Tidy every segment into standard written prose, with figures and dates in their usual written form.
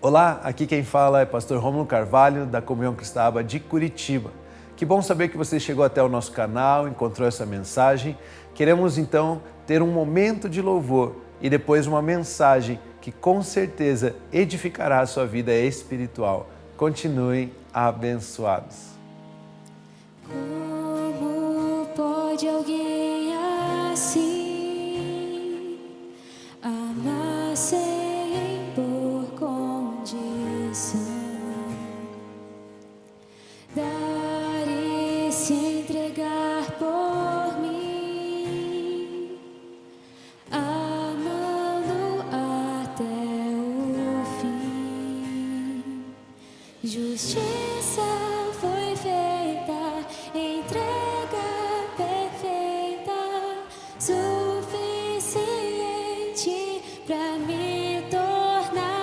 Olá, aqui quem fala é pastor Rômulo Carvalho, da Comunhão Cristã de Curitiba. Que bom saber que você chegou até o nosso canal, encontrou essa mensagem. Queremos então ter um momento de louvor e depois uma mensagem que com certeza edificará a sua vida espiritual. Continuem abençoados. Como pode alguém assim amar sem impor condição, dar e se entregar por mim, amando até o fim? Justiça foi feita, entrega perfeita, suficiente pra me tornar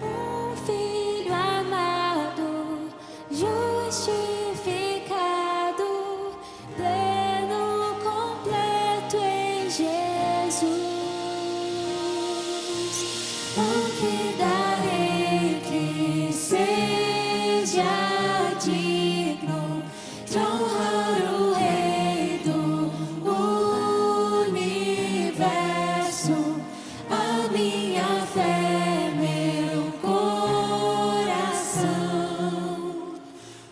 um filho amado, justificado, pleno, completo em Jesus. O que darei que seja digno de honrar o Rei do universo, a minha fé, meu coração,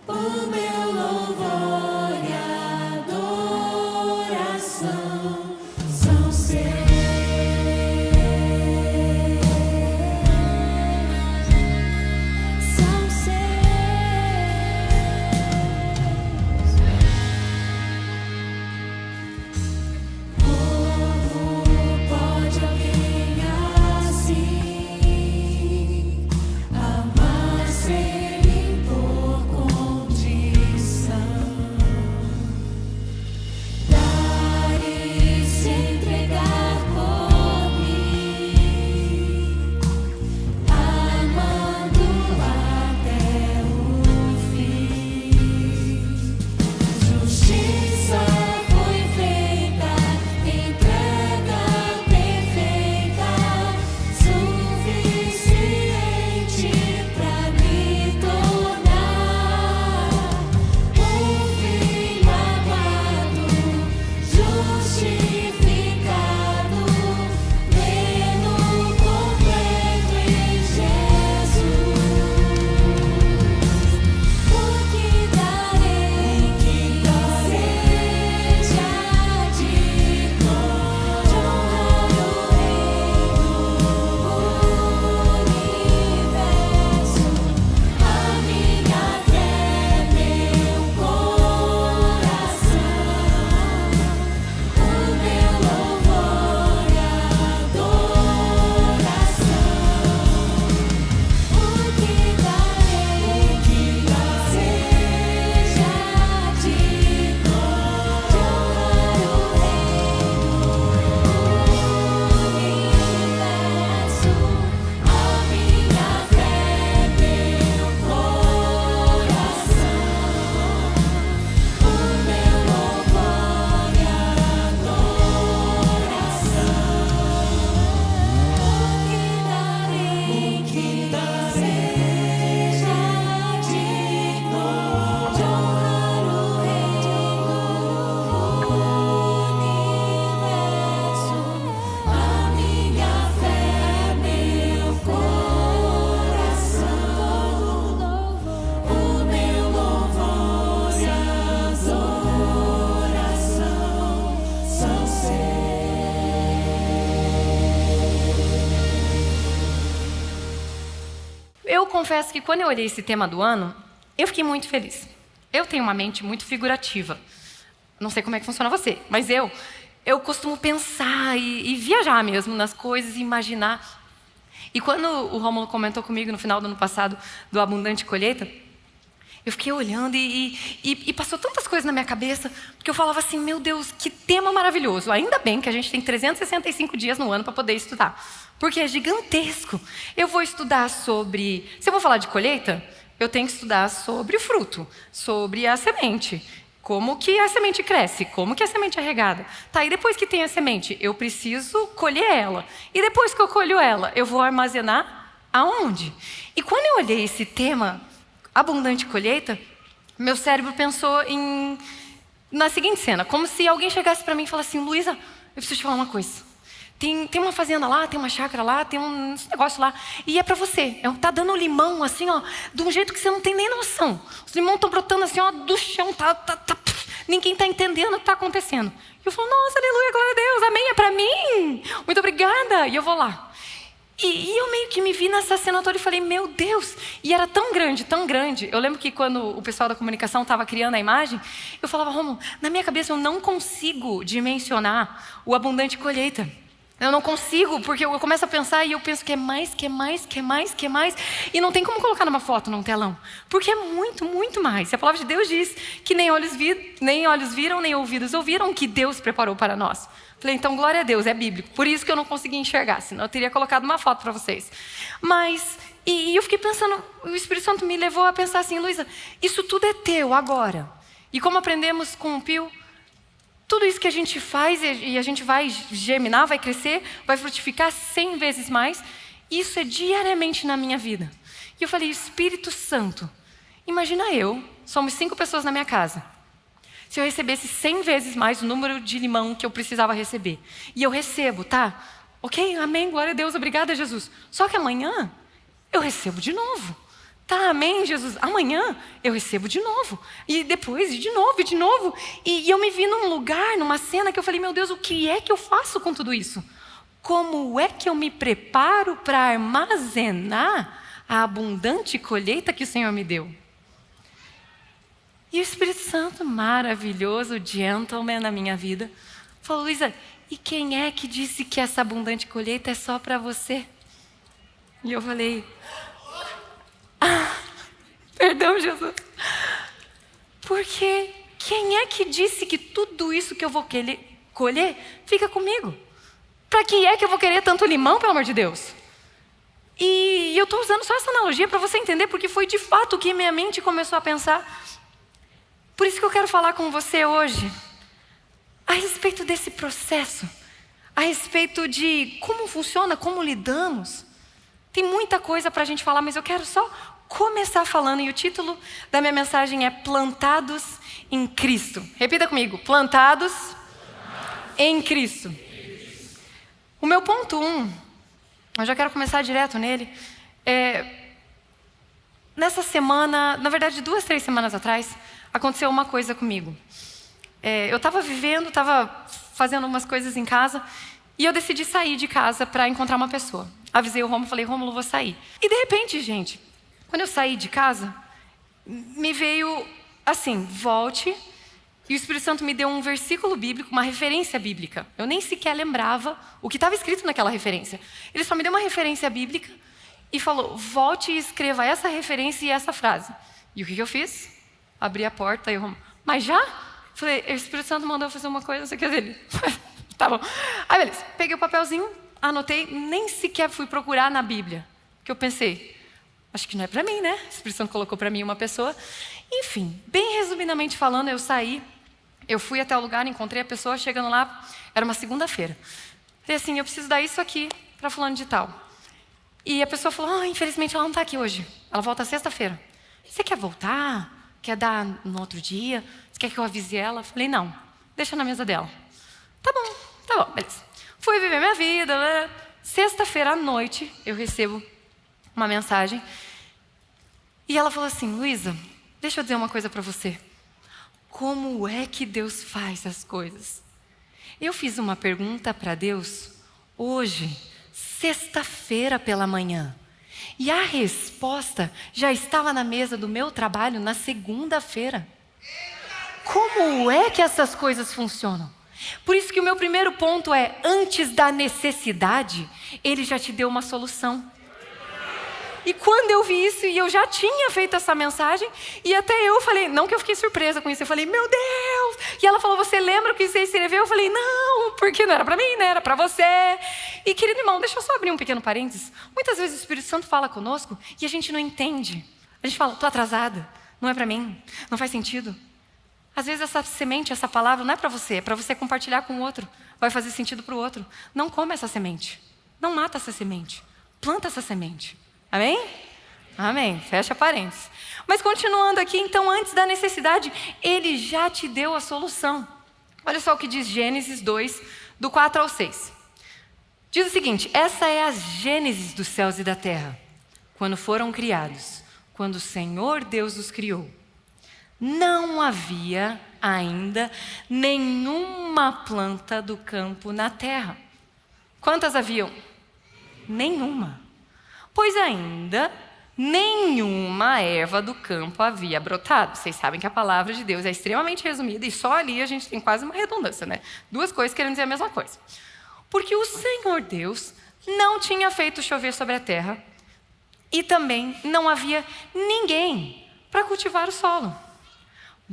o meu louvor e adoração são seus. São seus. Como pode alguém assim amar sem impor condição, dar e se entregar por mim, amando até o fim? Justiça foi feita, entrega perfeita, suficiente pra me tornar um filho amado, justificado, pleno, completo em Jesus. O que darei que seja digno de honrar o Rei do universo, a minha fé, meu coração, o meu louvor e adoração? O que darei que seja digno de honrar o Rei do universo, a minha fé, meu coração, o meu louvor e adoração? O que darei que seja digno de honrar o Rei do universo, a minha fé, meu coração, o meu louvor e adoração são Eu confesso que quando eu olhei esse tema do ano, eu fiquei muito feliz. Eu tenho uma mente muito figurativa. Não sei como é que funciona você, mas eu costumo pensar e viajar mesmo nas coisas e imaginar. E quando o Rômulo comentou comigo no final do ano passado do Abundante Colheita, eu fiquei olhando e passou tantas coisas na minha cabeça, porque eu falava assim, meu Deus, que tema maravilhoso. Ainda bem que a gente tem 365 dias no ano para poder estudar, porque é gigantesco. Eu vou estudar sobre... Se eu vou falar de colheita, eu tenho que estudar sobre o fruto, sobre a semente. Como que a semente cresce, como que a semente é regada. Tá, e depois que tem a semente, eu preciso colher ela. E depois que eu colho ela, eu vou armazenar Aonde? E quando eu olhei esse tema, abundante colheita, meu cérebro pensou na seguinte cena, como se alguém chegasse para mim e falasse assim, Luísa, eu preciso te falar uma coisa. Tem uma fazenda lá, tem uma chácara lá, tem um negócio lá, e é para você. Tá dando limão assim, ó, de um jeito que você não tem nem noção. Os limões estão brotando assim, ó, do chão, ninguém está entendendo o que está acontecendo. E eu falo, nossa, aleluia, glória a Deus, amém, é para mim. Muito obrigada. E eu vou lá. E eu meio que me vi nessa cena toda e falei, meu Deus. E era tão grande, tão grande. Eu lembro que quando o pessoal da comunicação estava criando a imagem, eu falava, Rômulo, na minha cabeça eu não consigo dimensionar o abundante colheita. Eu não consigo, porque eu começo a pensar e eu penso que é mais, que é mais, que é mais, que é mais. E não tem como colocar numa foto, num telão. Porque é muito, muito mais. E a palavra de Deus diz que nem olhos viram, nem ouvidos ouviram que Deus preparou para nós. Falei, então glória a Deus, é bíblico. Por isso que eu não consegui enxergar, senão eu teria colocado uma foto para vocês. Mas, e eu fiquei pensando, o Espírito Santo me levou a pensar assim, Luísa, isso tudo é teu agora. E como aprendemos com o Pio, tudo isso que a gente faz e a gente vai germinar, vai crescer, vai frutificar 100 vezes mais, isso é diariamente na minha vida. E eu falei, Espírito Santo, imagina somos 5 pessoas na minha casa. Se eu recebesse 100 vezes mais o número de limão que eu precisava receber. E eu recebo, tá? Ok, amém, glória a Deus, obrigada, Jesus. Só que amanhã eu recebo de novo. Tá, amém, Jesus. Amanhã eu recebo de novo. E depois, de novo, e de novo. E eu me vi num lugar, numa cena que eu falei, meu Deus, o que é que eu faço com tudo isso? Como é que eu me preparo para armazenar a abundante colheita que o Senhor me deu? E o Espírito Santo, maravilhoso, gentleman na minha vida, falou, Luísa, e quem é que disse que essa abundante colheita é só para você? E eu falei, perdão, Jesus. Porque quem é que disse que tudo isso que eu vou colher fica comigo? Para que é que eu vou querer tanto limão, pelo amor de Deus? E eu estou usando só essa analogia para você entender, porque foi de fato que minha mente começou a pensar. Por isso que eu quero falar com você hoje a respeito desse processo, a respeito de como funciona, como lidamos. Tem muita coisa para a gente falar, mas eu quero só começar falando, e o título da minha mensagem é Plantados em Cristo. Repita comigo, plantados em Cristo. O meu ponto 1, eu já quero começar direto nele, nessa semana, na verdade 2, 3 semanas atrás, aconteceu uma coisa comigo. Eu estava fazendo umas coisas em casa, e eu decidi sair de casa para encontrar uma pessoa. Avisei o Rômulo, falei, Rômulo, vou sair. E de repente, gente, quando eu saí de casa, me veio assim, volte, e o Espírito Santo me deu um versículo bíblico, uma referência bíblica. Eu nem sequer lembrava o que estava escrito naquela referência. Ele só me deu uma referência bíblica e falou, volte e escreva essa referência e essa frase. E o que eu fiz? Abri a porta e eu, mas já? Falei, o Espírito Santo mandou eu fazer uma coisa, não sei o que dele. Tá bom. Aí, beleza. Peguei o papelzinho, anotei, nem sequer fui procurar na Bíblia. Porque eu pensei, acho que não é para mim, né? O Espírito Santo colocou para mim uma pessoa. Enfim, bem resumidamente falando, eu saí, eu fui até o lugar, encontrei a pessoa, chegando lá, era uma segunda-feira. Falei assim, eu preciso dar isso aqui para fulano de tal. E a pessoa falou, infelizmente ela não está aqui hoje. Ela volta sexta-feira. Você quer voltar? Quer dar no outro dia? Você quer que eu avise ela? Falei, não, deixa na mesa dela. Tá bom, beleza. Fui viver minha vida. Sexta-feira à noite, eu recebo uma mensagem. E ela falou assim, Luísa, deixa eu dizer uma coisa para você. Como é que Deus faz as coisas? Eu fiz uma pergunta para Deus hoje, sexta-feira pela manhã. E a resposta já estava na mesa do meu trabalho na segunda-feira. Como é que essas coisas funcionam? Por isso que o meu primeiro ponto é, antes da necessidade, Ele já te deu uma solução. E quando eu vi isso, e eu já tinha feito essa mensagem, e até eu falei, não que eu fiquei surpresa com isso, eu falei, meu Deus! E ela falou, você lembra o que você escreveu? Eu falei, não, porque não era para mim, né? Era para você. E querido irmão, deixa eu só abrir um pequeno parênteses. Muitas vezes o Espírito Santo fala conosco e a gente não entende. A gente fala, tô atrasada, não é para mim, não faz sentido. Às vezes essa semente, essa palavra não é para você, é para você compartilhar com o outro. Vai fazer sentido para o outro. Não come essa semente, não mata essa semente, planta essa semente. Amém? Amém. Fecha parênteses. Mas continuando aqui, então, antes da necessidade, Ele já te deu a solução. Olha só o que diz Gênesis 2, do 4 ao 6. Diz o seguinte: essa é a gênese dos céus e da terra, quando foram criados, quando o Senhor Deus os criou. Não havia ainda nenhuma planta do campo na terra. Quantas haviam? Nenhuma. Pois ainda nenhuma erva do campo havia brotado. Vocês sabem que a palavra de Deus é extremamente resumida e só ali a gente tem quase uma redundância, né? Duas coisas querendo dizer a mesma coisa. Porque o Senhor Deus não tinha feito chover sobre a terra e também não havia ninguém para cultivar o solo.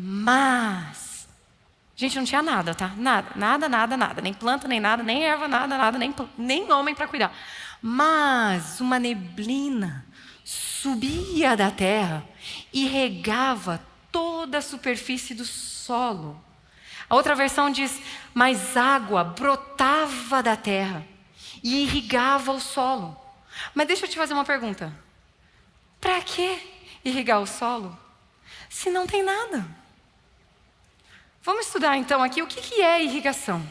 Mas, gente, não tinha nada, tá? Nada. Nem planta, nem nada, nem erva, nada, nem homem para cuidar. Mas uma neblina subia da terra e regava toda a superfície do solo. A outra versão diz: mas água brotava da terra e irrigava o solo. Mas deixa eu te fazer uma pergunta. Para que irrigar o solo se não tem nada? Vamos estudar então aqui o que é irrigação.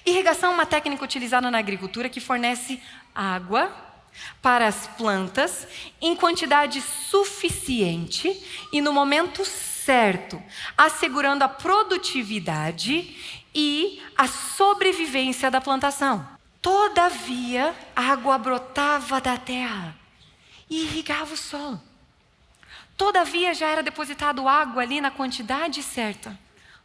Irrigação é uma técnica utilizada na agricultura que fornece água para as plantas em quantidade suficiente e no momento certo, assegurando a produtividade e a sobrevivência da plantação. Todavia, a água brotava da terra e irrigava o solo. Todavia, já era depositado água ali na quantidade certa.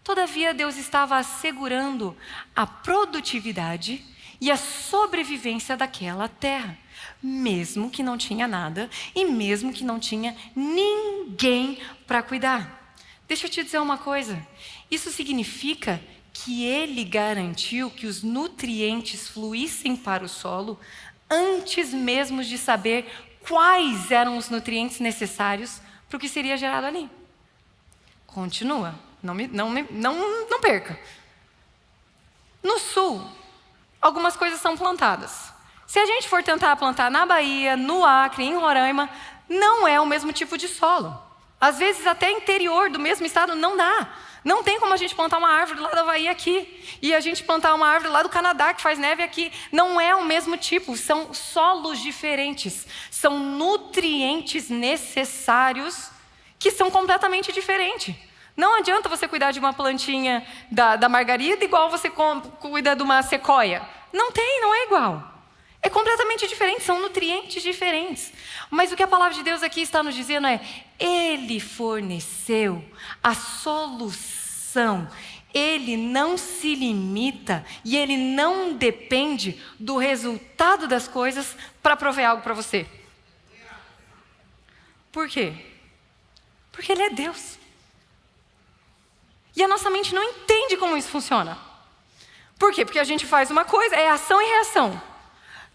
Todavia, Deus estava assegurando a produtividade e a sobrevivência daquela terra, mesmo que não tinha nada e mesmo que não tinha ninguém para cuidar. Deixa eu te dizer uma coisa, isso significa que Ele garantiu que os nutrientes fluíssem para o solo antes mesmo de saber quais eram os nutrientes necessários para o que seria gerado ali. Continua, não perca. No sul, algumas coisas são plantadas. Se a gente for tentar plantar na Bahia, no Acre, em Roraima, não é o mesmo tipo de solo. Às vezes até interior do mesmo estado não dá. Não tem como a gente plantar uma árvore lá da Bahia aqui e a gente plantar uma árvore lá do Canadá que faz neve aqui. Não é o mesmo tipo, são solos diferentes. São nutrientes necessários que são completamente diferentes. Não adianta você cuidar de uma plantinha da margarida igual você cuida de uma sequoia. Não é igual. É completamente diferente, são nutrientes diferentes. Mas o que a palavra de Deus aqui está nos dizendo é: Ele forneceu a solução. Ele não se limita e Ele não depende do resultado das coisas para prover algo para você. Por quê? Porque Ele é Deus. E a nossa mente não entende como isso funciona. Por quê? Porque a gente faz uma coisa, é ação e reação.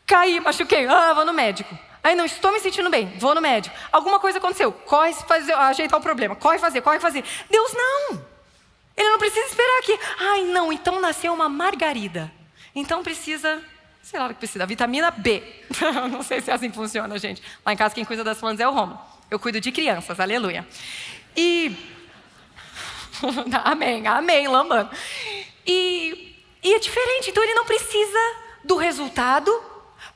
Caí, machuquei, vou no médico. Aí não estou me sentindo bem, vou no médico. Alguma coisa aconteceu, corre fazer, ajeitar o problema, corre fazer. Deus não. Ele não precisa esperar aqui. Ai não, então nasceu uma margarida. Então precisa, sei lá o que precisa, vitamina B. Não sei se é assim que funciona, gente. Lá em casa quem cuida das plantas é o Romulo. Eu cuido de crianças, aleluia. E... amém, lambando. E é diferente, então ele não precisa do resultado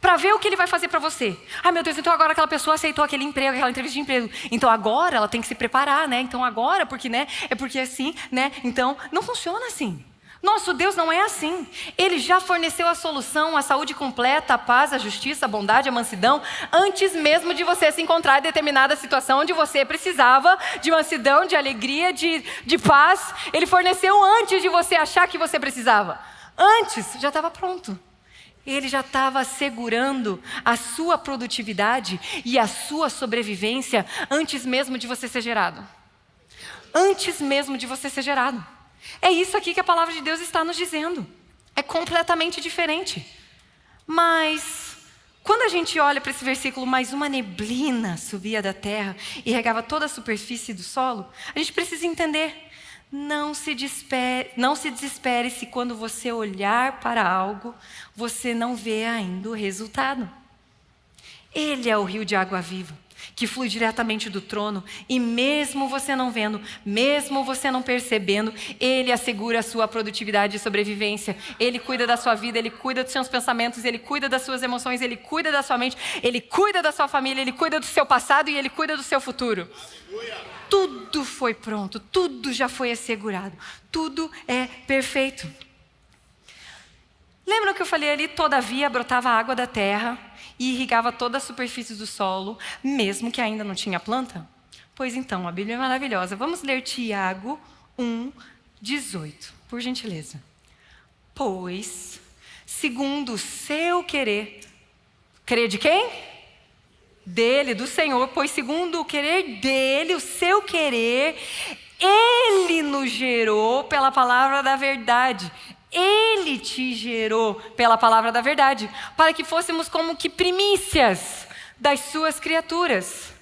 para ver o que ele vai fazer para você. Ai meu Deus, então agora aquela pessoa aceitou aquele emprego, aquela entrevista de emprego. Então agora ela tem que se preparar, né? Então agora, porque, né? É porque assim, né? Então, não funciona assim. Nosso Deus não é assim. Ele já forneceu a solução, a saúde completa, a paz, a justiça, a bondade, a mansidão, antes mesmo de você se encontrar em determinada situação onde você precisava de mansidão, de alegria, de paz. Ele forneceu antes de você achar que você precisava. Antes, já estava pronto. Ele já estava assegurando a sua produtividade e a sua sobrevivência antes mesmo de você ser gerado. Antes mesmo de você ser gerado. É isso aqui que a palavra de Deus está nos dizendo. É completamente diferente. Mas, quando a gente olha para esse versículo, mais uma neblina subia da terra e regava toda a superfície do solo, a gente precisa entender. Não se desespere se quando você olhar para algo, você não vê ainda o resultado. Ele é o rio de água viva, que flui diretamente do trono, e mesmo você não vendo, mesmo você não percebendo, Ele assegura a sua produtividade e sobrevivência. Ele cuida da sua vida, Ele cuida dos seus pensamentos, Ele cuida das suas emoções, Ele cuida da sua mente, Ele cuida da sua família, Ele cuida do seu passado e Ele cuida do seu futuro. Tudo foi pronto, tudo já foi assegurado, tudo é perfeito. Lembra que eu falei ali? Todavia brotava água da terra e irrigava toda a superfície do solo, mesmo que ainda não tinha planta? Pois então, a Bíblia é maravilhosa. Vamos ler Tiago 1:18, por gentileza. Pois, segundo o seu querer de quem? Dele, do Senhor. Pois segundo o querer dele, o seu querer, Ele nos gerou pela palavra da verdade. Ele te gerou pela palavra da verdade, para que fôssemos como que primícias das suas criaturas.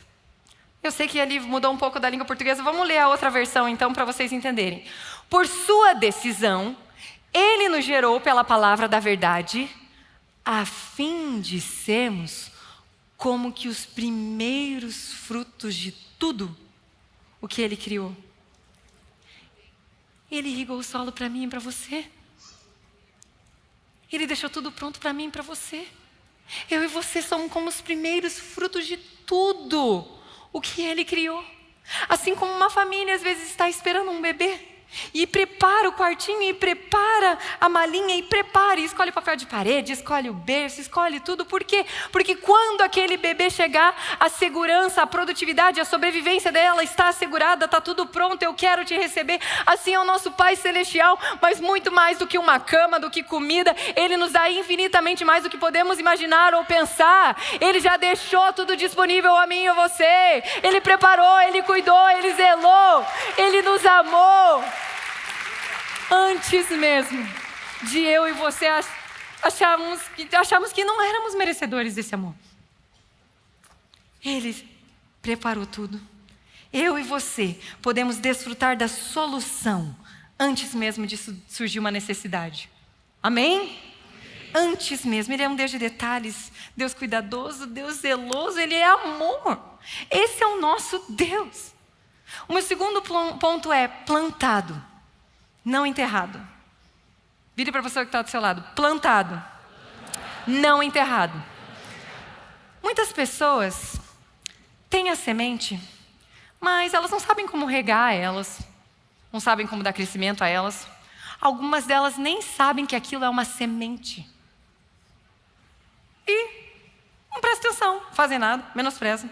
Eu sei que ali mudou um pouco da língua portuguesa, vamos ler a outra versão então para vocês entenderem. Por sua decisão, Ele nos gerou pela palavra da verdade, a fim de sermos como que os primeiros frutos de tudo o que Ele criou. Ele irrigou o solo para mim e para você. Ele deixou tudo pronto para mim e para você. Eu e você somos como os primeiros frutos de tudo o que Ele criou. Assim como uma família às vezes está esperando um bebê e prepara o quartinho, e prepara a malinha, e prepara, e escolhe o papel de parede, escolhe o berço, escolhe tudo. Por quê? Porque quando aquele bebê chegar, a segurança, a produtividade, a sobrevivência dela está assegurada, está tudo pronto, eu quero te receber. Assim é o nosso Pai Celestial, mas muito mais do que uma cama, do que comida, Ele nos dá infinitamente mais do que podemos imaginar ou pensar. Ele já deixou tudo disponível a mim e a você. Ele preparou, Ele cuidou, Ele zelou, Ele nos amou. Antes mesmo de eu e você acharmos que não éramos merecedores desse amor. Ele preparou tudo. Eu e você podemos desfrutar da solução antes mesmo de surgir uma necessidade. Amém? Antes mesmo. Ele é um Deus de detalhes, Deus cuidadoso, Deus zeloso, Ele é amor. Esse é o nosso Deus. O meu segundo ponto é plantado, não enterrado. Vire para a pessoa que está do seu lado. Plantado, não enterrado. Muitas pessoas têm a semente, mas elas não sabem como regar elas, não sabem como dar crescimento a elas. Algumas delas nem sabem que aquilo é uma semente. E não prestam atenção, fazem nada, menosprezam.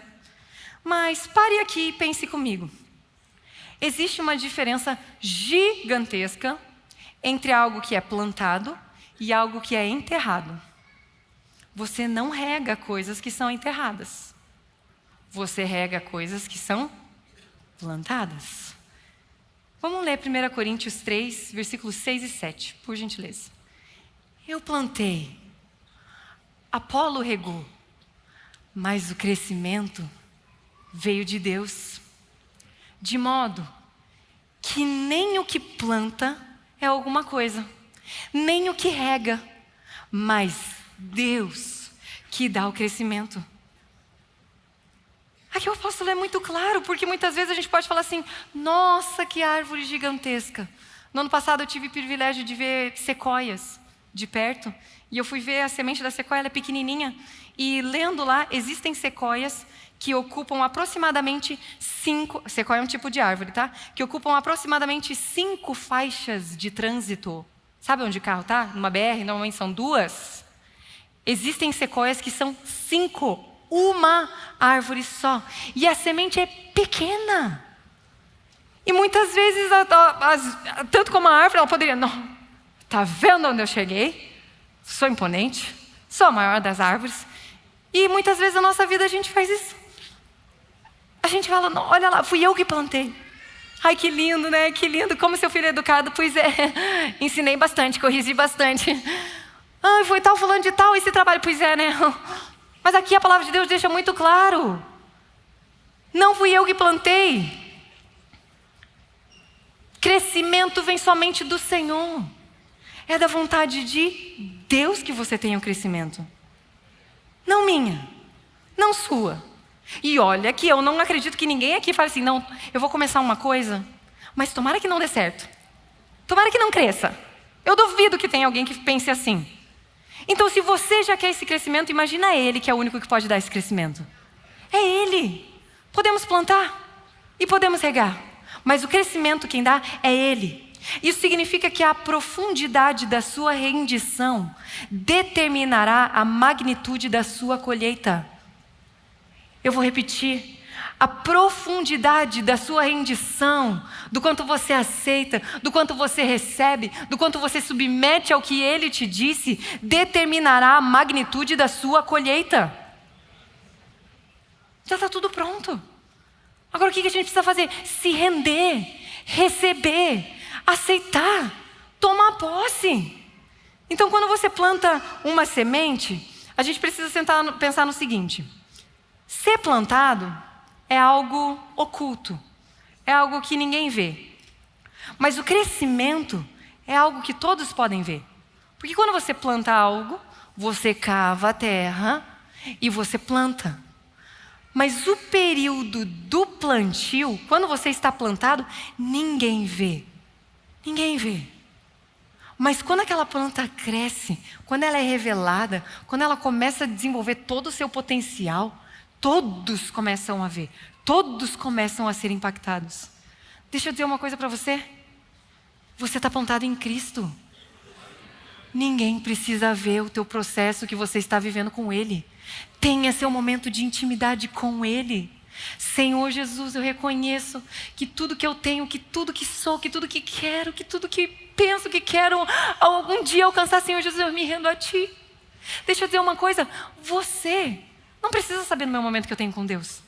Mas pare aqui e pense comigo. Existe uma diferença gigantesca entre algo que é plantado e algo que é enterrado. Você não rega coisas que são enterradas. Você rega coisas que são plantadas. Vamos ler 1 Coríntios 3, versículos 6 e 7, por gentileza. Eu plantei, Apolo regou, mas o crescimento veio de Deus. De modo que nem o que planta é alguma coisa, nem o que rega, mas Deus que dá o crescimento. Aqui o apóstolo é muito claro, porque muitas vezes a gente pode falar assim: nossa, que árvore gigantesca. No ano passado eu tive o privilégio de ver sequoias de perto, e eu fui ver a semente da sequoia, ela é pequenininha, e lendo lá, existem sequoias que ocupam aproximadamente 5... Sequoia é um tipo de árvore, tá? Que ocupam aproximadamente 5 faixas de trânsito. Sabe onde o carro está? Numa BR, normalmente são 2. Existem sequoias que são 5. Uma árvore só. E a semente é pequena. E muitas vezes, tanto como a árvore, ela poderia... Não, tá vendo onde eu cheguei? Sou imponente. Sou a maior das árvores. E muitas vezes na nossa vida a gente faz isso. A gente fala: não, olha lá, fui eu que plantei. Ai, que lindo, né? Que lindo, como seu filho é educado. Pois é, ensinei bastante, corrigi bastante. Ai, foi tal, fulano de tal, esse trabalho. Pois é, né? Mas aqui a palavra de Deus deixa muito claro. Não fui eu que plantei. Crescimento vem somente do Senhor. É da vontade de Deus que você tenha o crescimento. Não minha, não sua. E olha que eu não acredito que ninguém aqui fale assim, não, eu vou começar uma coisa, mas tomara que não dê certo. Tomara que não cresça. Eu duvido que tenha alguém que pense assim. Então, se você já quer esse crescimento, imagina ele que é o único que pode dar esse crescimento. É ele. Podemos plantar e podemos regar, mas o crescimento quem dá é ele. Isso significa que a profundidade da sua rendição determinará a magnitude da sua colheita. Eu vou repetir. A profundidade da sua rendição, do quanto você aceita, do quanto você recebe, do quanto você submete ao que Ele te disse, determinará a magnitude da sua colheita. Já está tudo pronto. Agora o que a gente precisa fazer? Se render, receber, aceitar, tomar posse. Então, quando você planta uma semente, a gente precisa pensar no seguinte: ser plantado é algo oculto, é algo que ninguém vê. Mas o crescimento é algo que todos podem ver. Porque quando você planta algo, você cava a terra e você planta. Mas o período do plantio, quando você está plantado, ninguém vê. Ninguém vê. Mas quando aquela planta cresce, quando ela é revelada, quando ela começa a desenvolver todo o seu potencial, todos começam a ver, todos começam a ser impactados. Deixa eu dizer uma coisa para você. Você está plantado em Cristo. Ninguém precisa ver o teu processo que você está vivendo com Ele. Tenha seu momento de intimidade com Ele. Senhor Jesus, eu reconheço que tudo que eu tenho, que tudo que sou, que tudo que quero, que tudo que penso que quero algum dia alcançar, Senhor Jesus, eu me rendo a Ti. Deixa eu dizer uma coisa, você não precisa saber no meu momento que eu tenho com Deus.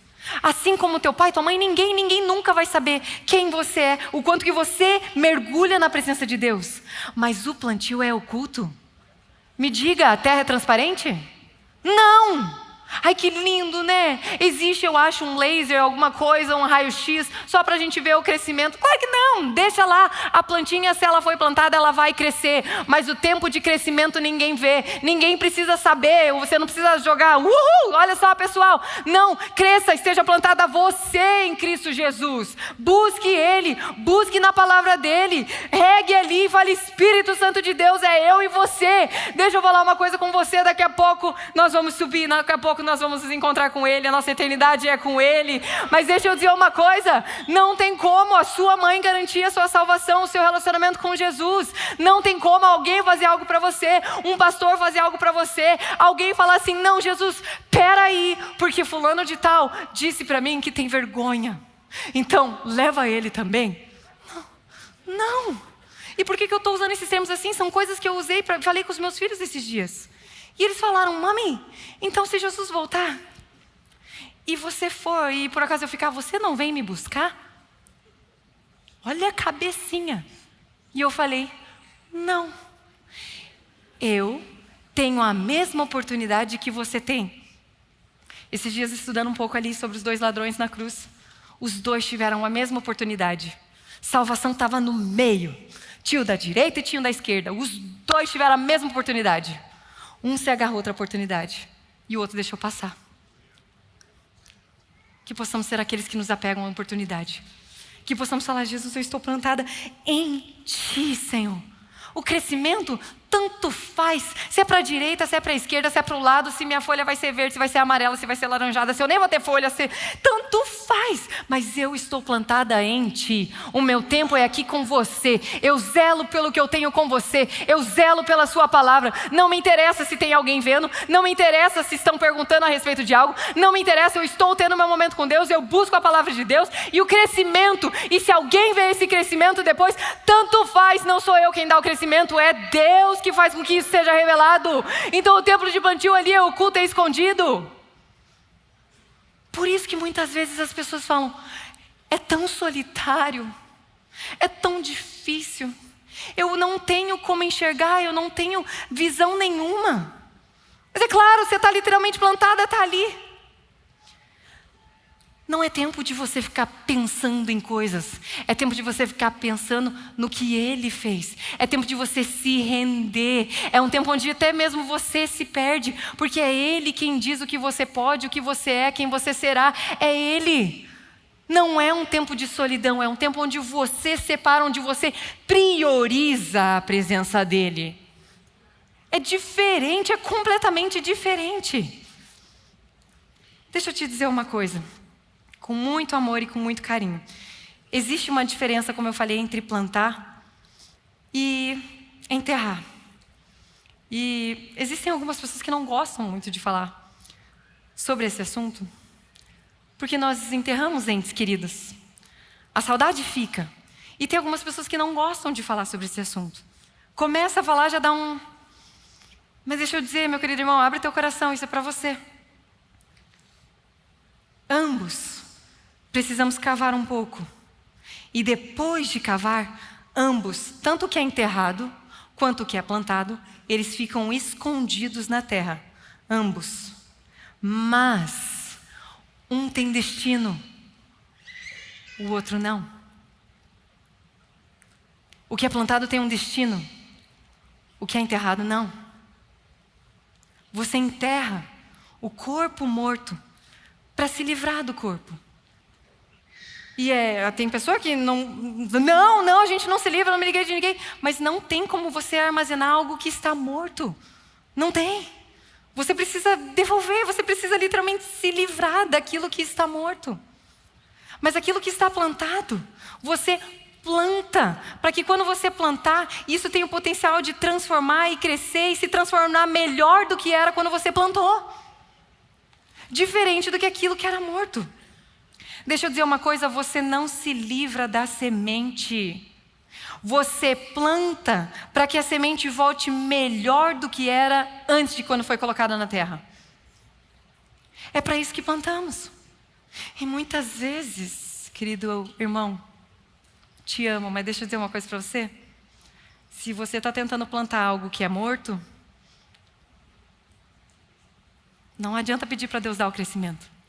Assim como teu pai, tua mãe, ninguém nunca vai saber quem você é, o quanto que você mergulha na presença de Deus. Mas o plantio é oculto. Me diga, a terra é transparente? Não! Ai, que lindo, né? Existe, eu acho, um laser, alguma coisa, um raio-x, só para a gente ver o crescimento. Claro que não, deixa lá. A plantinha, se ela foi plantada, ela vai crescer. Mas o tempo de crescimento ninguém vê. Ninguém precisa saber, você não precisa jogar. Uhul, olha só, pessoal. Não, cresça, esteja plantada você em Cristo Jesus. Busque Ele, busque na palavra dEle. Regue ali e fale, Espírito Santo de Deus, é eu e você. Deixa eu falar uma coisa com você, daqui a pouco nós vamos subir, daqui a pouco nós vamos nos encontrar com Ele, a nossa eternidade é com Ele. Mas deixa eu dizer uma coisa, não tem como a sua mãe garantir a sua salvação, o seu relacionamento com Jesus. Não tem como alguém fazer algo para você, um pastor fazer algo para você, alguém falar assim, não, Jesus, peraí, porque fulano de tal disse para mim que tem vergonha, então leva ele também. Não. E por que eu estou usando esses termos assim? São coisas que eu usei, falei com os meus filhos esses dias. E eles falaram, mami, então se Jesus voltar e você for, e por acaso eu ficar, você não vem me buscar? Olha a cabecinha. E eu falei, não. Eu tenho a mesma oportunidade que você tem. Esses dias estudando um pouco ali sobre os 2 ladrões na cruz. Os 2 tiveram a mesma oportunidade. Salvação estava no meio. Tinha o da direita e tinha o da esquerda. Os 2 tiveram a mesma oportunidade. Um se agarrou a outra oportunidade e o outro deixou passar. Que possamos ser aqueles que nos apegam à oportunidade. Que possamos falar, Jesus, eu estou plantada em Ti, Senhor. O crescimento tanto faz, se é para a direita, se é para a esquerda, se é para o lado, se minha folha vai ser verde, se vai ser amarela, se vai ser laranjada, se eu nem vou ter folha, tanto faz, mas eu estou plantada em Ti, o meu tempo é aqui com você, eu zelo pelo que eu tenho com você, eu zelo pela Sua palavra, não me interessa se tem alguém vendo, não me interessa se estão perguntando a respeito de algo, não me interessa, eu estou tendo meu momento com Deus, eu busco a palavra de Deus e o crescimento, e se alguém vê esse crescimento depois, tanto faz, não sou eu quem dá o crescimento, é Deus que faz com que isso seja revelado. Então o templo de plantio ali é oculto, é escondido. Por isso que muitas vezes as pessoas falam, é tão solitário, é tão difícil, eu não tenho como enxergar, eu não tenho visão nenhuma. Mas é claro, você está literalmente plantada, está ali. Não é tempo de você ficar pensando em coisas. É tempo de você ficar pensando no que Ele fez. É tempo de você se render. É um tempo onde até mesmo você se perde. Porque é Ele quem diz o que você pode, o que você é, quem você será. É Ele. Não é um tempo de solidão. É um tempo onde você separa, onde você prioriza a presença dEle. É diferente, é completamente diferente. Deixa eu te dizer uma coisa. Com muito amor e com muito carinho. Existe uma diferença, como eu falei, entre plantar e enterrar. E existem algumas pessoas que não gostam muito de falar sobre esse assunto, porque nós enterramos entes queridos. A saudade fica. E tem algumas pessoas que não gostam de falar sobre esse assunto. Começa a falar, já dá um... Mas deixa eu dizer, meu querido irmão, abre teu coração, isso é para você. Ambos precisamos cavar um pouco. E depois de cavar, ambos, tanto o que é enterrado quanto o que é plantado, eles ficam escondidos na terra. Ambos. Mas um tem destino, o outro não. O que é plantado tem um destino, o que é enterrado não. Você enterra o corpo morto para se livrar do corpo. E tem pessoa que não, a gente não se livra, não me liguei de ninguém. Mas não tem como você armazenar algo que está morto. Não tem. Você precisa devolver, você precisa literalmente se livrar daquilo que está morto. Mas aquilo que está plantado, você planta, para que quando você plantar, isso tenha o potencial de transformar e crescer e se transformar melhor do que era quando você plantou. Diferente do que aquilo que era morto. Deixa eu dizer uma coisa, você não se livra da semente. Você planta para que a semente volte melhor do que era antes de quando foi colocada na terra. É para isso que plantamos. E muitas vezes, querido irmão, te amo, mas deixa eu dizer uma coisa para você. Se você está tentando plantar algo que é morto, não adianta pedir para Deus dar o crescimento.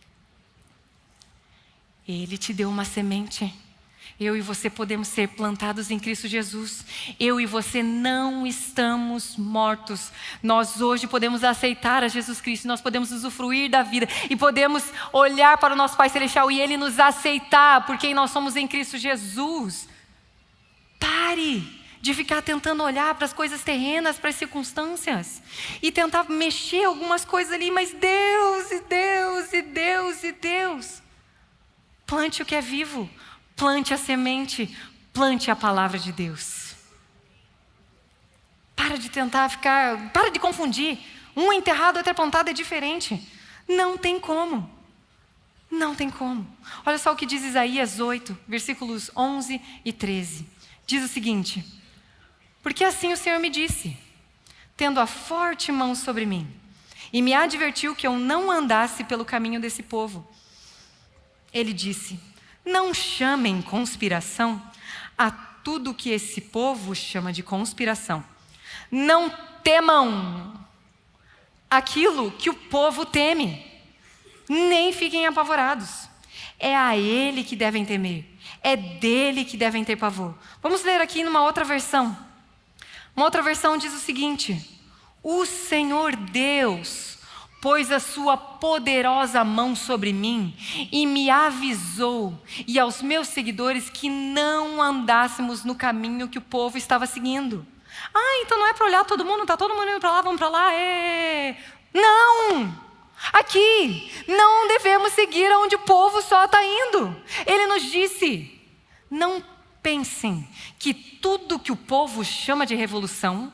Ele te deu uma semente. Eu e você podemos ser plantados em Cristo Jesus. Eu e você não estamos mortos. Nós hoje podemos aceitar a Jesus Cristo. Nós podemos usufruir da vida. E podemos olhar para o nosso Pai Celestial e Ele nos aceitar por quem nós somos em Cristo Jesus. Pare de ficar tentando olhar para as coisas terrenas, para as circunstâncias. E tentar mexer algumas coisas ali. Mas Deus, e Deus, e Deus, e Deus. Plante o que é vivo. Plante a semente. Plante a palavra de Deus. Para de tentar ficar... Para de confundir. Um enterrado, outro plantado é diferente. Não tem como. Não tem como. Olha só o que diz Isaías 8, versículos 11 e 13. Diz o seguinte: porque assim o Senhor me disse, tendo a forte mão sobre mim, e me advertiu que eu não andasse pelo caminho desse povo. Ele disse: não chamem conspiração a tudo que esse povo chama de conspiração. Não temam aquilo que o povo teme, nem fiquem apavorados. É a Ele que devem temer, é dele que devem ter pavor. Vamos ler aqui numa outra versão. Uma outra versão diz o seguinte: o Senhor Deus pôs a sua poderosa mão sobre mim e me avisou e aos meus seguidores que não andássemos no caminho que o povo estava seguindo. Ah, então não é para olhar todo mundo, está todo mundo indo para lá, vamos para lá. Não! Aqui, não devemos seguir onde o povo só está indo. Ele nos disse: não pensem que tudo que o povo chama de revolução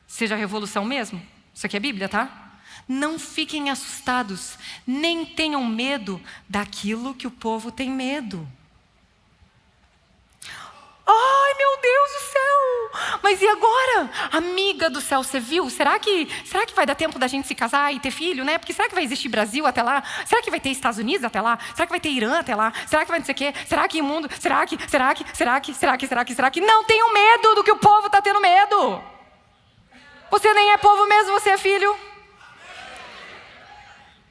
seja revolução mesmo. Isso aqui é Bíblia, tá? Não fiquem assustados, nem tenham medo daquilo que o povo tem medo. Ai, meu Deus do céu! Mas e agora? Amiga do céu, você viu? Será que vai dar tempo da gente se casar e ter filho, né? Porque será que vai existir Brasil até lá? Será que vai ter Estados Unidos até lá? Será que vai ter Irã até lá? Será que vai não sei o quê? Será que o mundo? Será que? Não tenham medo do que o povo está tendo medo. Você nem é povo mesmo, você é filho.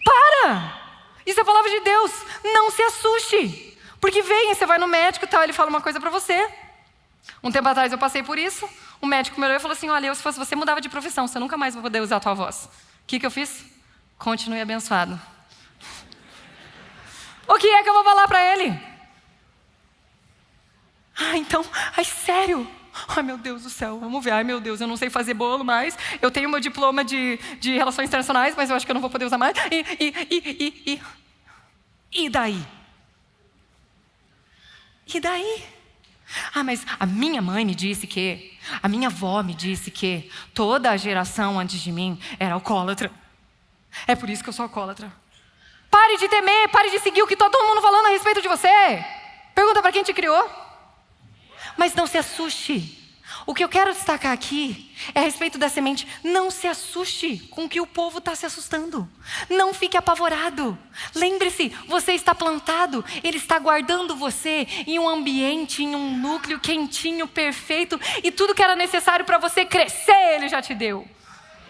Para! Isso é a palavra de Deus. não se assuste. Porque você vai no médico e tal, ele fala uma coisa pra você. Um tempo atrás eu passei por isso. O médico me olhou e falou assim, olha, se fosse você, mudava de profissão, você nunca mais vai poder usar a tua voz. O que eu fiz? Continue abençoado. O que é que eu vou falar pra ele? Sério? Ai, meu Deus do céu, vamos ver. Ai, meu Deus, eu não sei fazer bolo mais. Eu tenho meu diploma de Relações Internacionais, mas eu acho que eu não vou poder usar mais. E daí? E daí? Ah, mas a minha mãe me disse que, a minha avó me disse que toda a geração antes de mim era alcoólatra. É por isso que eu sou alcoólatra. Pare de temer, pare de seguir o que está todo mundo falando a respeito de você. Pergunta para quem te criou. Mas não se assuste. O que eu quero destacar aqui é a respeito da semente. Não se assuste com o que o povo está se assustando. Não fique apavorado. Lembre-se, você está plantado. Ele está guardando você em um ambiente, em um núcleo quentinho, perfeito. E tudo que era necessário para você crescer, Ele já te deu.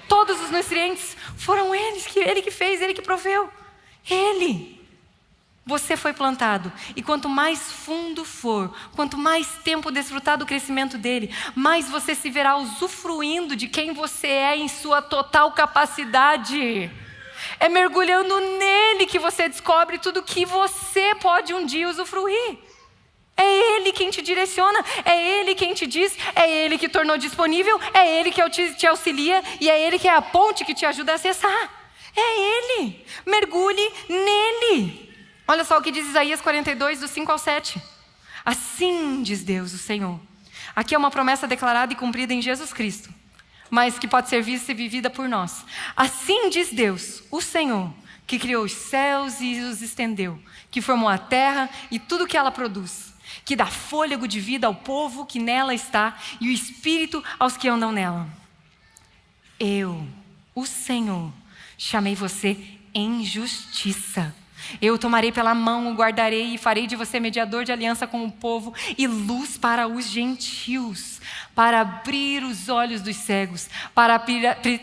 Todos os nutrientes foram Ele que fez, Ele que proveu. Ele. Você foi plantado, e quanto mais fundo for, quanto mais tempo desfrutar do crescimento dele, mais você se verá usufruindo de quem você é em sua total capacidade. É mergulhando nele que você descobre tudo que você pode um dia usufruir. É Ele quem te direciona, é Ele quem te diz, é Ele que tornou disponível, é Ele que te auxilia e é Ele que é a ponte que te ajuda a acessar. É Ele, mergulhe nele. Olha só o que diz Isaías 42, do 5 ao 7. Assim diz Deus, o Senhor. Aqui é uma promessa declarada e cumprida em Jesus Cristo, mas que pode ser vista e vivida por nós. Assim diz Deus, o Senhor, que criou os céus e os estendeu, que formou a terra e tudo que ela produz, que dá fôlego de vida ao povo que nela está e o espírito aos que andam nela. Eu, o Senhor, chamei você em justiça. Eu o tomarei pela mão, o guardarei e farei de você mediador de aliança com o povo e luz para os gentios, para abrir os olhos dos cegos, para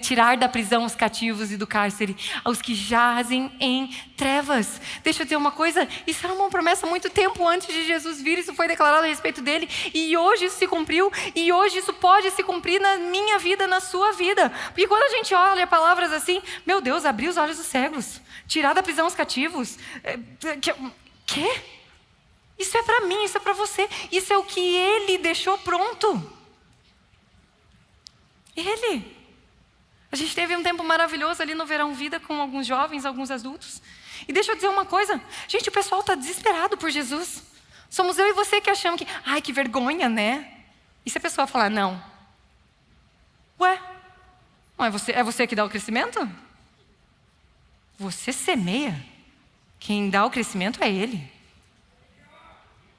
tirar da prisão os cativos e do cárcere aos que jazem em trevas. Deixa eu dizer uma coisa, isso era uma promessa muito tempo antes de Jesus vir, isso foi declarado a respeito dele e hoje isso se cumpriu e hoje isso pode se cumprir na minha vida, na sua vida. Porque quando a gente olha palavras assim, meu Deus, abrir os olhos dos cegos, tirar da prisão os cativos. Quê? Isso é para mim, isso é para você. Isso é o que Ele deixou pronto. Ele. A gente teve um tempo maravilhoso ali no Verão Vida com alguns jovens, alguns adultos. E deixa eu dizer uma coisa. Gente, o pessoal está desesperado por Jesus. Somos eu e você que achamos que... Ai, que vergonha, né? E se a pessoa falar não? Ué, não é você que dá o crescimento? Você semeia. Quem dá o crescimento é Ele.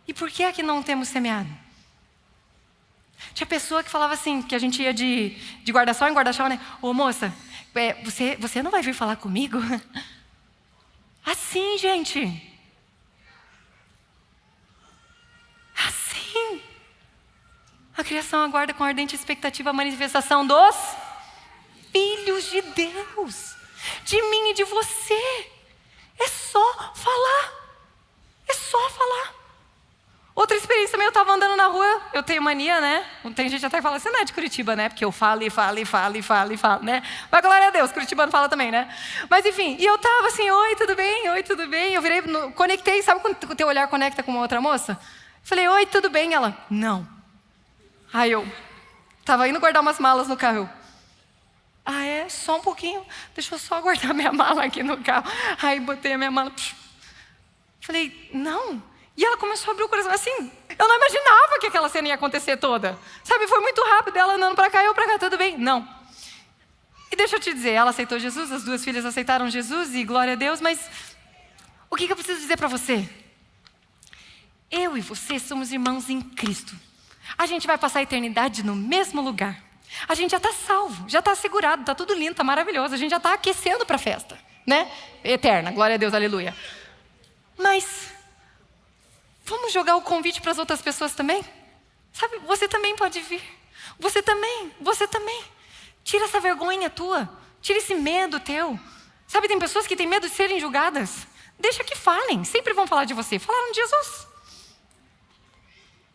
E por que é que não temos semeado? Tinha pessoa que falava assim, que a gente ia de guarda-sol em guarda-sol, né? Ô moça, você não vai vir falar comigo? Assim, gente. Assim. A criação aguarda com ardente expectativa a manifestação dos filhos de Deus. De mim e de você. É só falar. É só falar. Outra experiência também, eu estava andando na rua, eu tenho mania, né? Tem gente até que fala, você não é de Curitiba, né? Porque eu falo, né? Mas glória a Deus, Curitibano fala também, né? Mas enfim, e eu estava assim, oi, tudo bem? Oi, tudo bem? Eu virei, conectei, sabe quando o teu olhar conecta com uma outra moça? Falei, oi, tudo bem? Ela, não. Aí eu estava indo guardar umas malas no carro. Ah, é? Só um pouquinho. Deixa eu só guardar minha mala aqui no carro. Aí botei a minha mala. Falei, não. E ela começou a abrir o coração. Assim, eu não imaginava que aquela cena ia acontecer toda. Sabe, foi muito rápido. Ela andando para cá, eu para cá, tudo bem? Não. E deixa eu te dizer, ela aceitou Jesus, as duas filhas aceitaram Jesus e glória a Deus, mas o que eu preciso dizer para você? Eu e você somos irmãos em Cristo. A gente vai passar a eternidade no mesmo lugar. A gente já está salvo, já está assegurado, está tudo lindo, está maravilhoso. A gente já está aquecendo para a festa, né? Eterna, glória a Deus, aleluia. Mas vamos jogar o convite para as outras pessoas também? Sabe, você também pode vir. Você também. Tira essa vergonha tua, tira esse medo teu. Sabe, tem pessoas que têm medo de serem julgadas. deixa que falem. Sempre vão falar de você. Falaram de Jesus.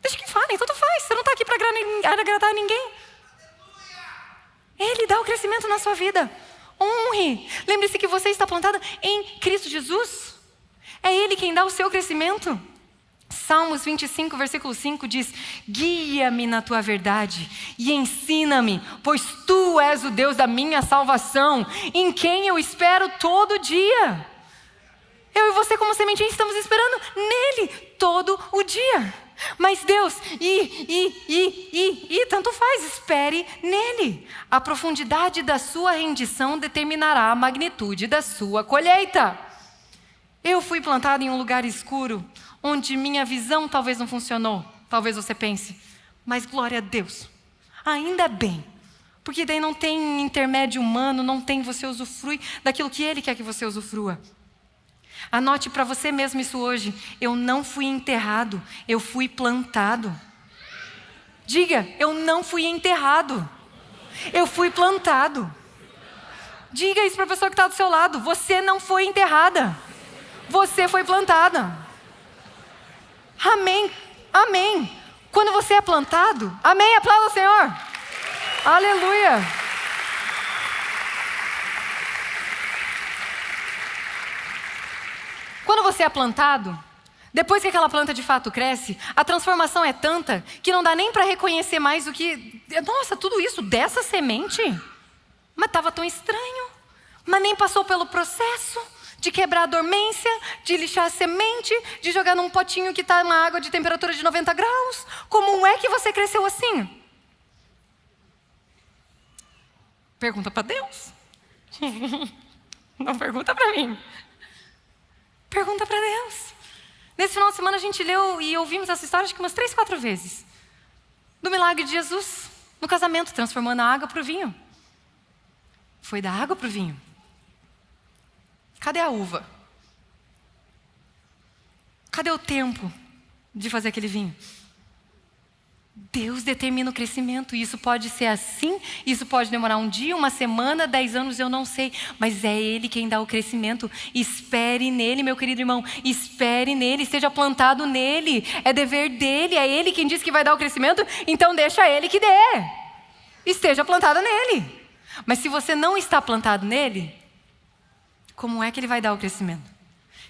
Deixa que falem, tanto faz. Você não está aqui para agradar ninguém. Ele dá o crescimento na sua vida. Honre. Lembre-se que você está plantada em Cristo Jesus. É Ele quem dá o seu crescimento. Salmos 25, versículo 5 diz: guia-me na tua verdade e ensina-me, pois tu és o Deus da minha salvação, em quem eu espero todo dia. Eu e você, como sementinha, estamos esperando nele todo o dia. Mas Deus, tanto faz, espere nele. A profundidade da sua rendição determinará a magnitude da sua colheita. Eu fui plantado em um lugar escuro, onde minha visão talvez não funcionou. Talvez você pense, mas glória a Deus, ainda bem. Porque daí não tem intermédio humano, não tem, você usufrui daquilo que Ele quer que você usufrua. Anote para você mesmo isso hoje. Eu não fui enterrado, eu fui plantado. Diga, eu não fui enterrado, eu fui plantado. Diga isso para a pessoa que está do seu lado. Você não foi enterrada, você foi plantada. Amém, amém. Quando você é plantado, amém, aplauda o Senhor. Aleluia. Quando você é plantado, depois que aquela planta de fato cresce, a transformação é tanta que não dá nem para reconhecer mais o que... Nossa, tudo isso dessa semente? Mas estava tão estranho. Mas nem passou pelo processo de quebrar a dormência, de lixar a semente, de jogar num potinho que está numa água de temperatura de 90 graus. Como é que você cresceu assim? Pergunta para Deus. Não pergunta para mim. Pergunta para Deus. Nesse final de semana a gente leu e ouvimos essa história acho que umas 3, 4 vezes. Do milagre de Jesus no casamento, transformando a água para o vinho. Foi da água para o vinho. Cadê a uva? Cadê o tempo de fazer aquele vinho? Deus determina o crescimento, e isso pode ser assim, isso pode demorar um dia, uma semana, 10 anos, eu não sei, mas é Ele quem dá o crescimento. Espere nele, meu querido irmão, espere nele, esteja plantado nele, é dever dele, é Ele quem diz que vai dar o crescimento, então deixa Ele que dê, esteja plantado nele. Mas se você não está plantado nele, como é que Ele vai dar o crescimento?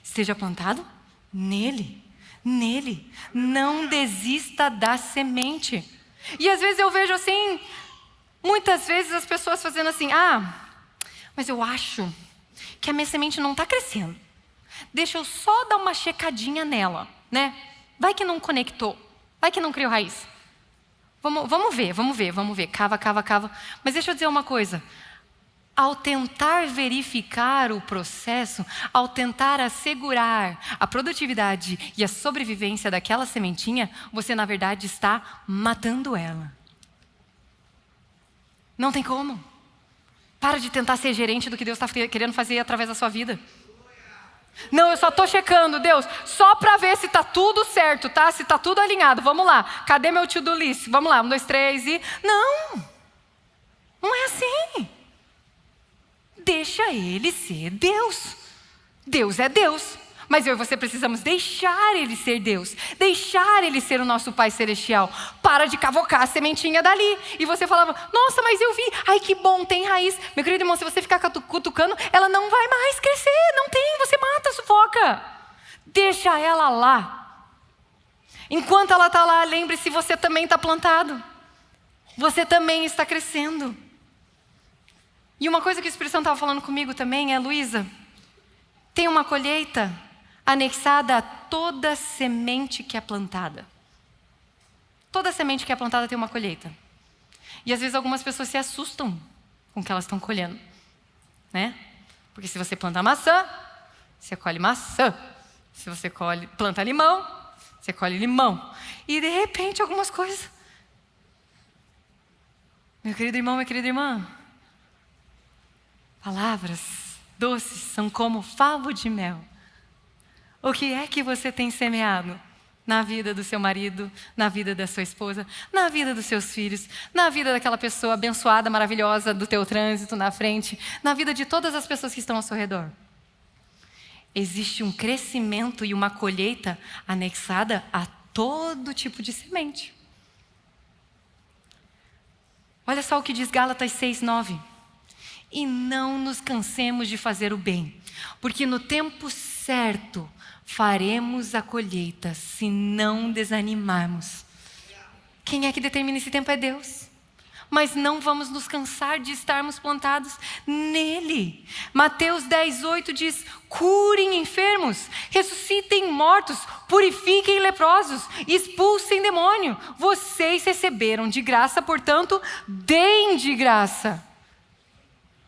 Esteja plantado nele. Nele, não desista da semente. E às vezes eu vejo assim, muitas vezes as pessoas fazendo assim: mas eu acho que a minha semente não está crescendo, deixa eu só dar uma checadinha nela, né? Vai que não conectou, vai que não criou raiz. Vamos ver, cava. Mas deixa eu dizer uma coisa. Ao tentar verificar o processo, ao tentar assegurar a produtividade e a sobrevivência daquela sementinha, você na verdade está matando ela. Não tem como. Para de tentar ser gerente do que Deus está querendo fazer através da sua vida. Não, eu só estou checando, Deus, só para ver se está tudo certo, tá? Se está tudo alinhado. Vamos lá, cadê meu to-do list? Vamos lá, 1, 2, 3 e... Não é assim. Deixa Ele ser Deus. Deus é Deus. Mas eu e você precisamos deixar Ele ser Deus. Deixar Ele ser o nosso Pai Celestial. Para de cavocar a sementinha dali. E você falava, nossa, mas eu vi. Ai, que bom, tem raiz. Meu querido irmão, se você ficar cutucando, ela não vai mais crescer. Não tem, você mata, sufoca. Deixa ela lá. Enquanto ela está lá, lembre-se, você também está plantado. Você também está crescendo. E uma coisa que o Espírito Santo estava falando comigo também é, Luísa, tem uma colheita anexada a toda semente que é plantada. Toda semente que é plantada tem uma colheita. E às vezes algumas pessoas se assustam com o que elas estão colhendo, né? Porque se você planta maçã, você colhe maçã. Se você planta limão, você colhe limão. E de repente algumas coisas... Meu querido irmão, minha querida irmã, palavras doces são como favo de mel. O que é que você tem semeado na vida do seu marido, na vida da sua esposa, na vida dos seus filhos, na vida daquela pessoa abençoada, maravilhosa do teu trânsito na frente, na vida de todas as pessoas que estão ao seu redor? existe um crescimento e uma colheita anexada a todo tipo de semente. Olha só o que diz Gálatas 6:9. E não nos cansemos de fazer o bem, porque no tempo certo faremos a colheita, se não desanimarmos. Quem é que determina esse tempo? É Deus. Mas não vamos nos cansar de estarmos plantados nele. Mateus 10:8 diz: curem enfermos, ressuscitem mortos, purifiquem leprosos, expulsem demônio. Vocês receberam de graça, portanto, deem de graça.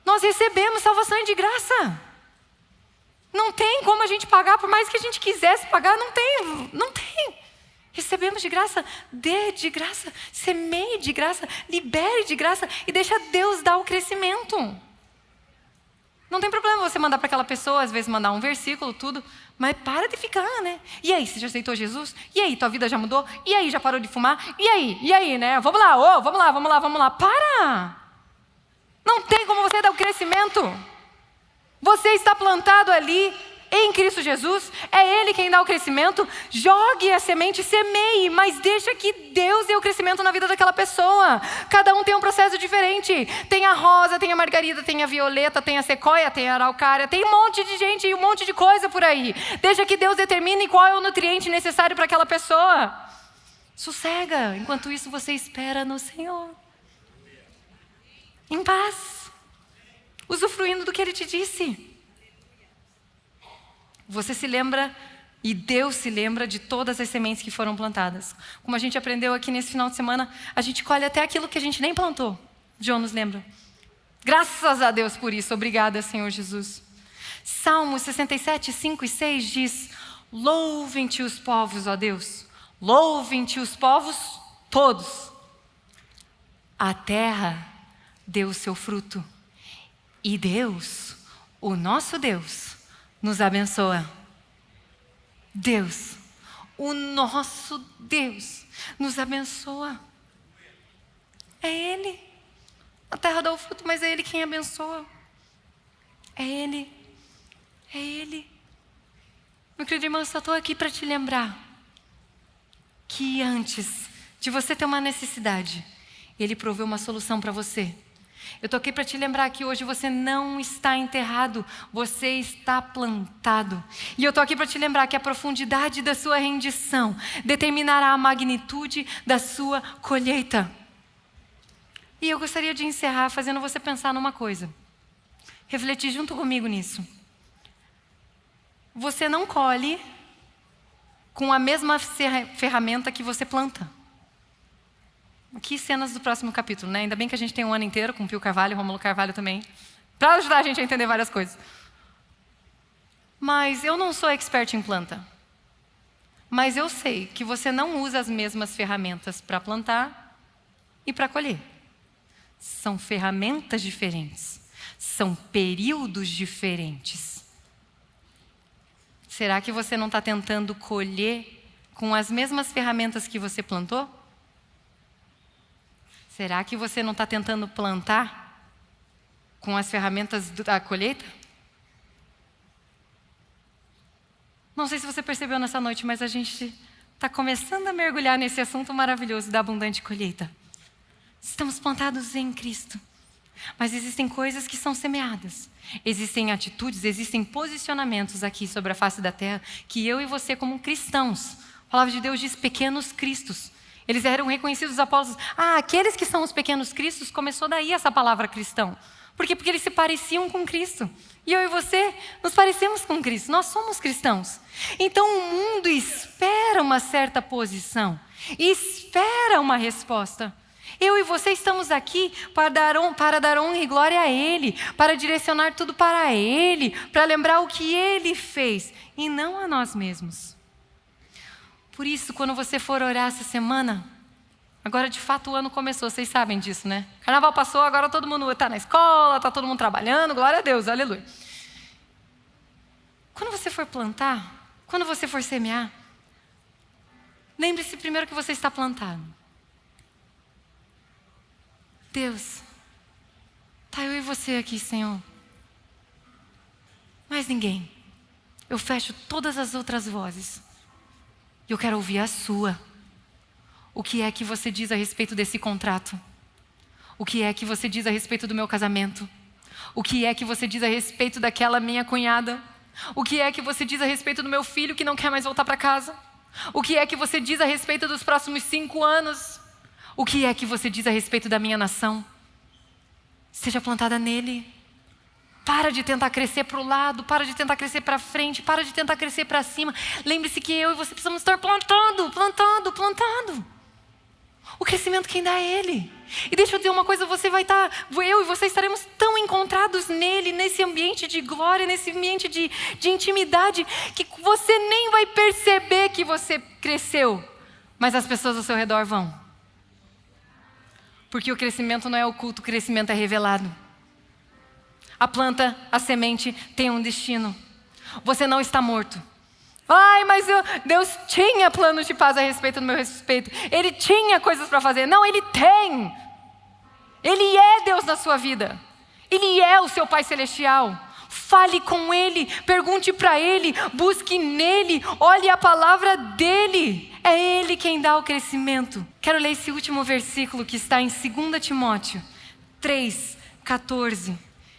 Nós recebemos salvação de graça. Não tem como a gente pagar, por mais que a gente quisesse pagar, não tem. Recebemos de graça, dê de graça, semeie de graça, libere de graça e deixa Deus dar o crescimento. Não tem problema você mandar para aquela pessoa, às vezes mandar um versículo, tudo, mas para de ficar, né? E aí, você já aceitou Jesus? E aí, tua vida já mudou? E aí, já parou de fumar? E aí, né? Vamos lá. Para! Não tem como você dar o crescimento. Você está plantado ali em Cristo Jesus, é Ele quem dá o crescimento. Jogue a semente, semeie, mas deixa que Deus dê o crescimento na vida daquela pessoa. Cada um tem um processo diferente. Tem a rosa, tem a margarida, tem a violeta, tem a sequoia, tem a araucária, tem um monte de gente e um monte de coisa por aí. Deixa que Deus determine qual é o nutriente necessário para aquela pessoa. Sossega, enquanto isso você espera no Senhor. Em paz, usufruindo do que Ele te disse. Você se lembra, e Deus se lembra de todas as sementes que foram plantadas. Como a gente aprendeu aqui nesse final de semana, a gente colhe até aquilo que a gente nem plantou. João nos lembra. Graças a Deus por isso. Obrigada, Senhor Jesus. Salmo 67, 5 e 6 diz: louvem-te os povos, ó Deus. Louvem-te os povos todos. A terra deu o seu fruto. E Deus, o nosso Deus, nos abençoa. Deus, o nosso Deus, nos abençoa. É Ele. A terra dá o fruto, mas é Ele quem abençoa. É Ele. É Ele. Meu querido irmão, eu só estou aqui para te lembrar que antes de você ter uma necessidade, Ele proveu uma solução para você. Eu estou aqui para te lembrar que hoje você não está enterrado, você está plantado. E eu estou aqui para te lembrar que a profundidade da sua rendição determinará a magnitude da sua colheita. E eu gostaria de encerrar fazendo você pensar numa coisa. Refletir junto comigo nisso. Você não colhe com a mesma ferramenta que você planta. Aqui cenas do próximo capítulo, né? Ainda bem que a gente tem um ano inteiro com Pio Carvalho e Rômulo Carvalho também, para ajudar a gente a entender várias coisas. Mas eu não sou expert em planta. Mas eu sei que você não usa as mesmas ferramentas para plantar e para colher. São ferramentas diferentes. São períodos diferentes. Será que você não está tentando colher com as mesmas ferramentas que você plantou? Será que você não está tentando plantar com as ferramentas da colheita? Não sei se você percebeu nessa noite, mas a gente está começando a mergulhar nesse assunto maravilhoso da abundante colheita. Estamos plantados em Cristo, mas existem coisas que são semeadas. Existem atitudes, existem posicionamentos aqui sobre a face da terra que eu e você como cristãos, a palavra de Deus diz pequenos cristos. Eles eram reconhecidos apóstolos. Aqueles que são os pequenos cristos, começou daí essa palavra cristão. Por quê? Porque eles se pareciam com Cristo. E eu e você nos parecemos com Cristo. Nós somos cristãos. Então o mundo espera uma certa posição. Espera uma resposta. Eu e você estamos aqui para dar honra e glória a Ele. Para direcionar tudo para Ele. Para lembrar o que Ele fez. E não a nós mesmos. Por isso, quando você for orar essa semana, agora de fato o ano começou, vocês sabem disso, né? Carnaval passou, agora todo mundo está na escola, está todo mundo trabalhando, glória a Deus, aleluia. Quando você for plantar, quando você for semear, lembre-se primeiro que você está plantado. Deus, tá eu e você aqui, Senhor. Mais ninguém. eu fecho todas as outras vozes. E eu quero ouvir a sua. O que é que você diz a respeito desse contrato? O que é que você diz a respeito do meu casamento? O que é que você diz a respeito daquela minha cunhada? O que é que você diz a respeito do meu filho que não quer mais voltar para casa? O que é que você diz a respeito dos próximos 5 anos? O que é que você diz a respeito da minha nação? Seja plantada nele. Para de tentar crescer para o lado, para de tentar crescer para frente, para de tentar crescer para cima. Lembre-se que eu e você precisamos estar plantando. O crescimento quem dá é Ele. E deixa eu dizer uma coisa, eu e você estaremos tão encontrados nele, nesse ambiente de glória, nesse ambiente de intimidade, que você nem vai perceber que você cresceu, mas as pessoas ao seu redor vão. Porque o crescimento não é oculto, o crescimento é revelado. A planta, a semente tem um destino. Você não está morto. Ai, mas Deus tinha planos de paz a respeito do meu respeito. Ele tinha coisas para fazer. Não, Ele tem. Ele é Deus na sua vida. Ele é o seu Pai Celestial. Fale com Ele, pergunte para Ele, busque nele, olhe a palavra dEle. É Ele quem dá o crescimento. Quero ler esse último versículo que está em 2 Timóteo 3:14,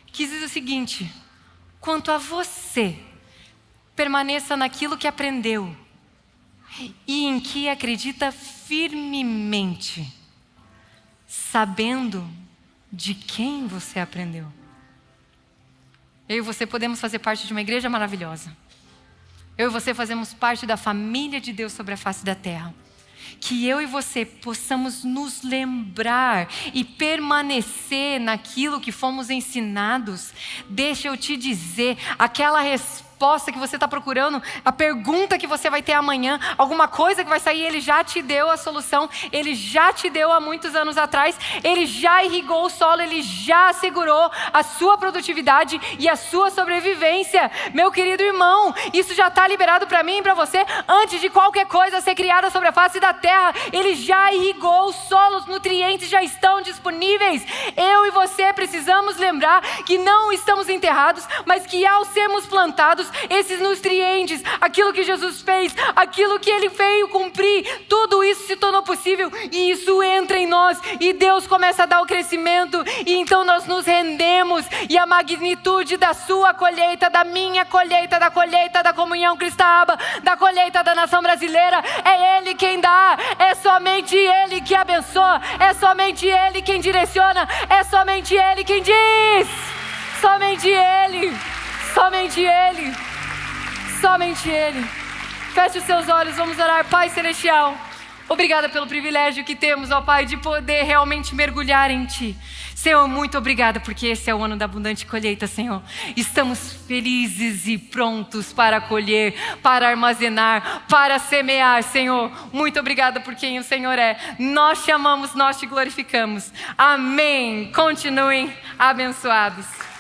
que diz o seguinte: quanto a você, permaneça naquilo que aprendeu e em que acredita firmemente, sabendo de quem você aprendeu. Eu e você podemos fazer parte de uma igreja maravilhosa. Eu e você fazemos parte da família de Deus sobre a face da terra. Que eu e você possamos nos lembrar e permanecer naquilo que fomos ensinados. Deixa eu te dizer, aquela resposta que você está procurando, a pergunta que você vai ter amanhã, alguma coisa que vai sair, Ele já te deu a solução, Ele já te deu há muitos anos atrás, Ele já irrigou o solo, Ele já assegurou a sua produtividade e a sua sobrevivência. Meu querido irmão, isso já está liberado para mim e para você antes de qualquer coisa ser criada sobre a face da terra. Ele já irrigou o solo, os nutrientes já estão disponíveis. Eu e você precisamos lembrar que não estamos enterrados, mas que ao sermos plantados, esses nutrientes, aquilo que Jesus fez, aquilo que Ele veio cumprir, tudo isso se tornou possível e isso entra em nós e Deus começa a dar o crescimento e então nós nos rendemos e a magnitude da sua colheita, da minha colheita, da colheita da Comunhão Cristaba, da colheita da nação brasileira, é Ele quem dá, é somente Ele que abençoa, é somente Ele quem direciona, é somente Ele quem diz, somente Ele. Somente Ele, somente Ele. Feche os seus olhos, vamos orar. Pai Celestial, obrigada pelo privilégio que temos, ó Pai, de poder realmente mergulhar em Ti. Senhor, muito obrigada, porque esse é o ano da abundante colheita, Senhor. Estamos felizes e prontos para colher, para armazenar, para semear, Senhor. Muito obrigada por quem o Senhor é. Nós te amamos, nós te glorificamos. Amém. Continuem abençoados.